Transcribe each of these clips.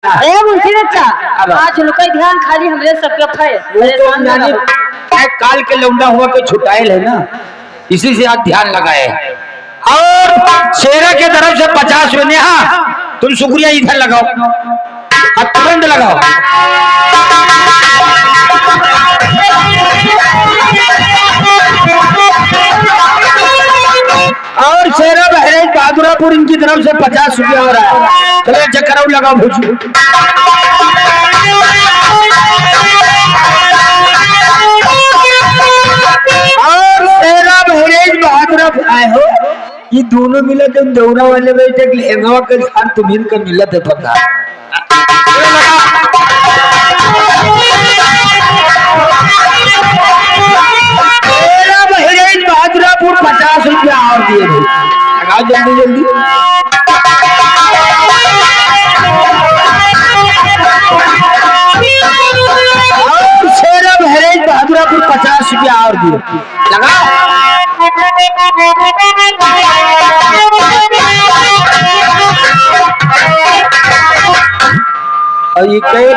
ए मुंशी अच्छा आज लोग ध्यान खाली हमरे सबके फे तो यानी काल के लौंडा हुआ के छुटाइल है ना, इसी से आप ध्यान लगाए। और शेरा के तरफ से 50 में हाँ तुम शुक्रिया इधर लगाओ, तुरंत लगाओ। और शेरा बहराइच बहादुरापुर इनकी तरफ से 50 रुपया हो रहा है। चलो चक्कर लगाओ भूजू। और शेरा बहराइच बहादुरापुर आए हो, ये दोनों मिले तो दौरा वाले बैठे लहंगा के साथ तुम्हें का मिला थे पता। शेरा बहराइच बहादुरापुर 50 रुपया और दिए भाई, लगाओ जल्दी जल्दी। और शेरा बहराइच बहादुरापुर 50 रुपया और दिए, लगाओ। और ये कई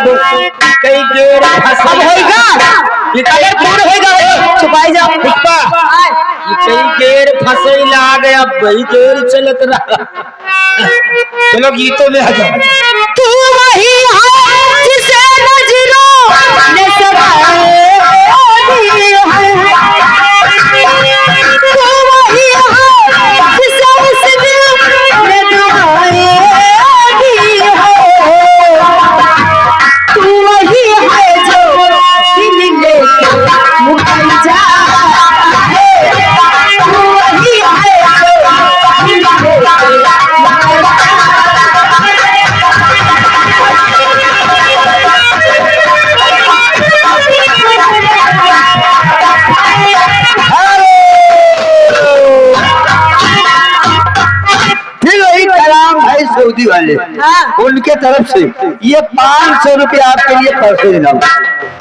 गेर फसल होएगा, ये कई पूर्ण होएगा, छुपाई जा पुष्पा। ये कई गेर फसल ला गया, वही गेर चलत रहा। चलो गीतों में आ जाओ। तू वही है जिसे नजरों ने सराहे सऊदी वाले उनके तरफ से ये 500 रुपया आपके लिए पैसे देना,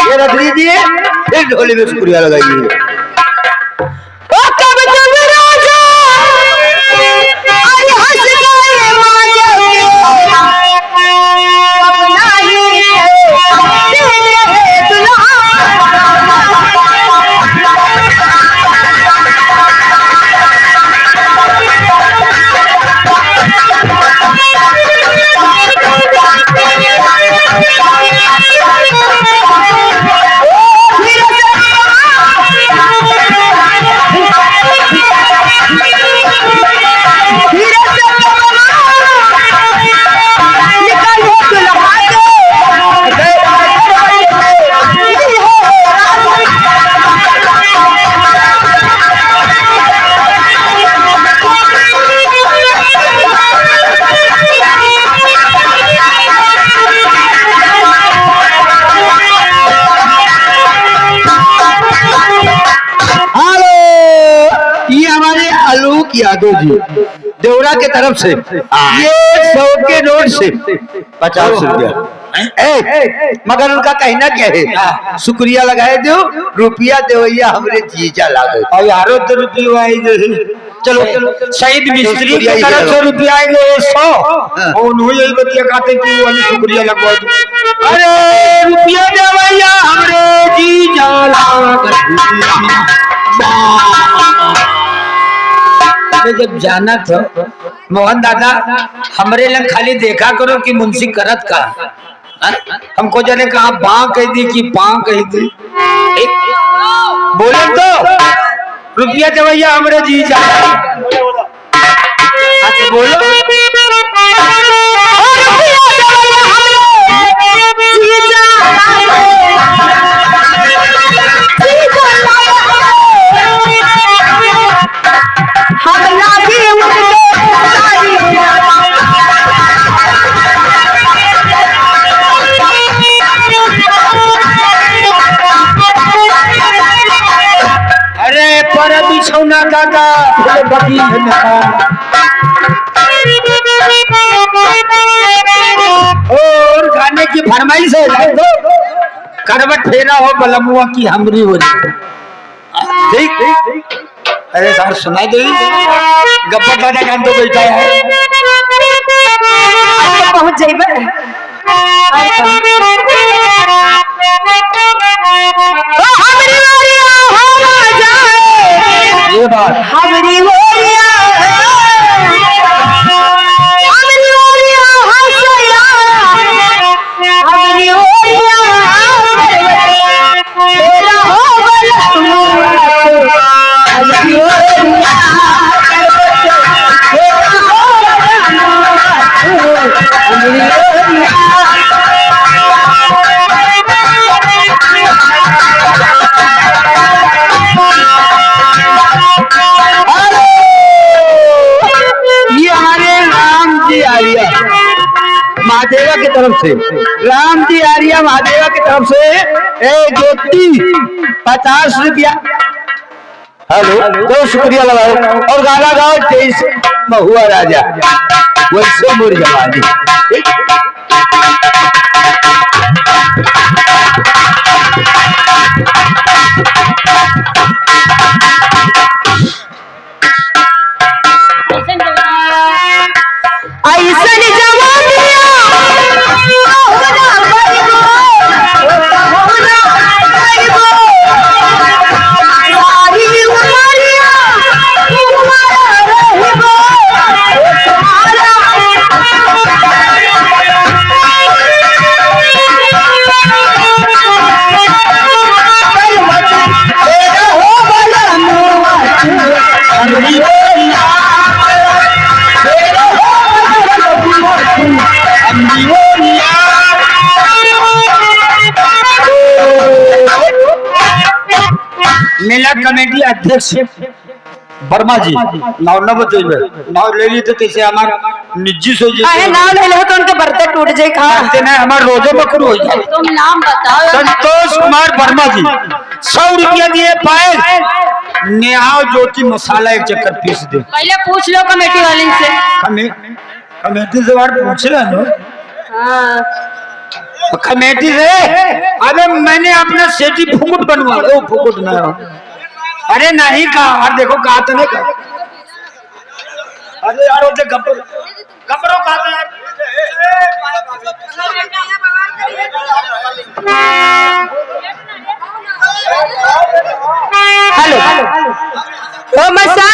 ये रख लीजिए, फिर ढोली में शुक्रिया लगाइए। यादव जी देवरा के तरफ से ये 100 के नोट से 50 रुपया, मगर उनका कहना क्या है, शुक्रिया लगाए दो, रुपया देवैया हमरे जीजा लागे और यारो तो रुपया आएंगे। चलो शहीद मिस्त्री की तरफ से रुपया आएंगे 100 और उन्होंने यही बतिया कहते कि वो शुक्रिया लगवा दो। अरे रुपया देवैया हमरे जीजा लागे। जब जाना था मोहन दादा हमरे लंग खाली देखा करो कि मुंशी करत का, हमको जाने कहा बाँ कह दी कि पाँ कह दी, बोले तो रुपया देवैया हमरे जीजा बोलो। अरे पर बिछौना काका और गाने की फरमाइश है तो करवट फेरा हो बलमुआ की हमरी हो ठीक। अरे सर सुनाई दे, गब्बर दादा गान तो बैठा है, पहुंच जाइए। ये बात हमरी ओरिया हमरी ओरिया हसया हमरी ओरिया तेरा हो बलमू हमरी ओरिया तेरा हो बलमू हमरी ओरिया ये हमारे राम जी आर्या महादेवा की तरफ से, राम जी आर्या महादेवा की तरफ से ए ज्योति 50 रुपया। हेलो, तो शुक्रिया लगाओ और गाना गाओ 23 महुआ राजा वैसे मोर जवानी। ऐसन जवानिया होना बरगो होना बरगो सारी उमरिया तुम्हारा रहबो तुम्हारा तेरा हो बलमू हमरी ओरिया तेरा हो मेला कमेटी अध्यक्ष वर्मा जी नाव न बतेबे, नाव ले ली तो तैसे हमार निजी सो जे काहे नाम ले लो तो उनके बर्तन टूट जाए खा कहते ना हमार रोजे बकरू हो जाए। तुम नाम बताओ संतोष कुमार वर्मा जी 100 रुपया दिए पाए नेहा ज्योति मसाला एक चक्कर पीस दे। पहले पूछ लो कमेटी वाले से। कमेटी से बार पूछ रहा नो हाँ कमेटी से। अबे मैंने अपना सेठी फुकुट बनवा दो, फुकुट ना हो। अरे नहीं कहा और देखो कहा तो नहीं कहा। अरे यार वो गब्बर गब्बरों कहा था यार। हेलो ओ मसा